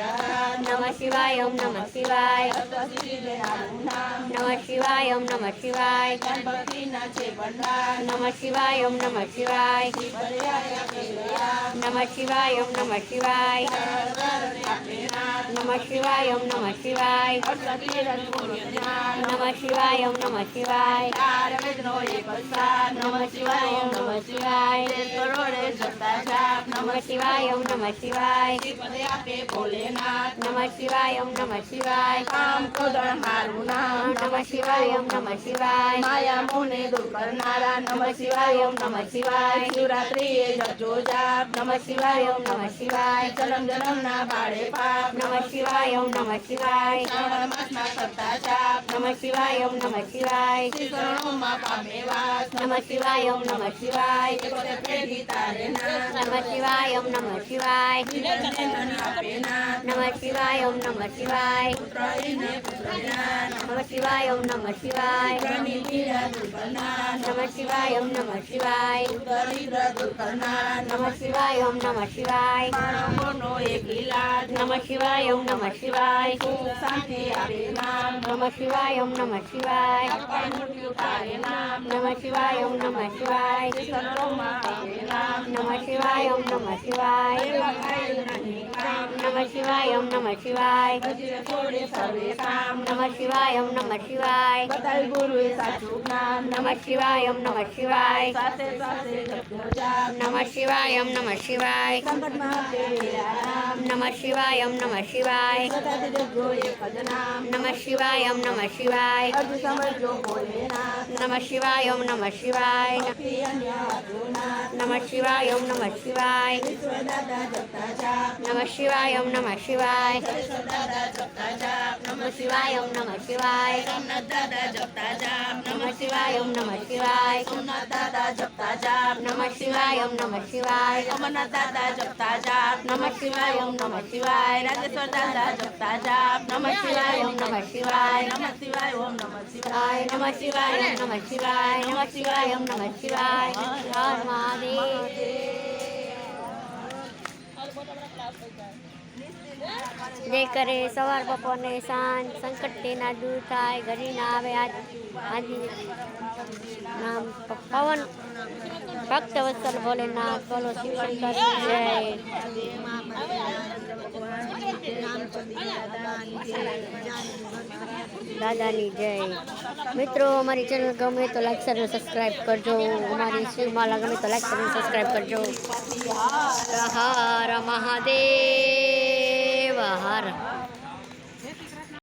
નમઃ શિવાય ઓમ નમઃ શિવાય નમઃ શિવાય ઓમ નમઃ શિવાય નમઃ શિવાય ઓમ નમઃ શિવાય નમઃ શિવાય ઓમ નમઃ શિવાય નમઃ શિવાય ઓમ નમઃ શિવાય નમઃ શિવાય ઓમ નમઃ શિવાય નમઃ શિવાય ઓમ નમઃ શિવાય નમઃ શિવાય ઓમ નમઃ શિવાય નમઃ શિવાય ઓમ નમઃ શિવાય નમઃ શિવાય ઓમ નમઃ શિવાય માયા મોહને દૂર કરનારા નમઃ શિવાય ઓમ નમઃ શિવાય શિવરાત્રિએ જપજો જાપ નમઃ શિવાય ઓમ નમઃ શિવાય જન્મ જન્મના બાળે પાપ નમઃ શિવાય ઓમ નમઃ શિવાય શ્રાવણ માસના કરતા જાપ નમઃ શિવાય ઓમ નમઃ શિવાય શરણોમાં પામે વાસ નમઃ શિવાય ઓમ નમઃ શિવાય એકોતે પેઢી તારે નાથ નમઃ શિવાય ઓમ નમઃ શિવાય ધન આપે નાથ નમઃ શિવાય ઓમ નમઃ શિવાય પુત્રહીને પુત્ર જ્ઞાન નમઃ શિવાય ઓમ નમઃ શિવાય પુત્રની પીડા દૂર કરનારા નમઃ શિવાય ઓમ નમઃ શિવાય દરિદ્ર દૂર કરનારા નમઃ શિવાય ઓમ નમઃ શિવાય માનવોનો એક ઇલાજ નમઃ શિવાય ઓમ નમઃ શિવાય સુખ શાંતિ આપે નામ નમઃ શિવાય ઓમ નમઃ શિવાય અપાય મૃત્યુ તારે નામ નમઃ શિવાય ઓમ નમઃ શિવાય સર્વમાં આપે નામ નમઃ શિવાય ઓમ નમઃ શિવાય એવા કાય નહીં કામ નમઃ શિવાય ઓમ નમઃ શિવાય ભજે છોડે સર્વે કામ નમઃ શિવાય ઓમ નમઃ શિવાય બતાય ગુરુએ સાચું જ્ઞાન નમઃ શિવાય ઓમ નમઃ શિવાય સાથે સાથે જપજો જાપ નમઃ શિવાય ઓમ નમઃ શિવાય સંકટમાં આપે આરામ નમઃ શિવાય ઓમ નમઃ શિવાય બતાતે જપજો એક જ નામ નમઃ શિવાય ઓમ નમઃ શિવાય અર્ધ સમજો ભોલેનાથ નમઃ શિવાય ઓમ નમઃ શિવાય ભક્તિ અન્ય આપોનાથ નમઃ શિવાય ઓમ નમઃ શિવાય વિશ્વદાતા જપતા જાપ નમઃ શિવાય ઓમ નમઃ શિવાય દાદા જપતા જાપ નમઃ શિવાય ઓમ નમઃ શિવાય સોમનાથ દાદા જપતા જાપ નમઃ શિવાય ઓમ નમઃ શિવાય સોમનાથ દાદા જપતા જાપ નમઃ શિવાય ઓમ નમઃ શિવાય અમરનાથ દાદા જપતા જાપ નમઃ શિવાય ઓમ નમઃ શિવાય રાજેશ્વર દાદા જપતા જાપ નમઃ શિવાય ઓમ નમઃ શિવાય નમઃ શિવાય ઓમ નમઃ શિવાય નમઃ શિવાય ઓમ નમઃ શિવાય નમઃ શિવાય ઓમ નમઃ શિવાય હર મહાદેવ જે કરે સવાર બપોરને સાંજ સંકટ તેના દૂર થાય ઘડી ના આવે આજ નામ પવન ભક્ત વત્સલ ભોલેનાથ બોલો શિવશંકર જય દાદાની જય મિત્રો અમારી ચેનલ ગમે તો લાઈક શેર અને સબસ્ક્રાઈબ કરજો અમારી શિવમાલા ગમે તો લાઈક શેર અને સબસ્ક્રાઈબ કરજો હર મહાદેવ હર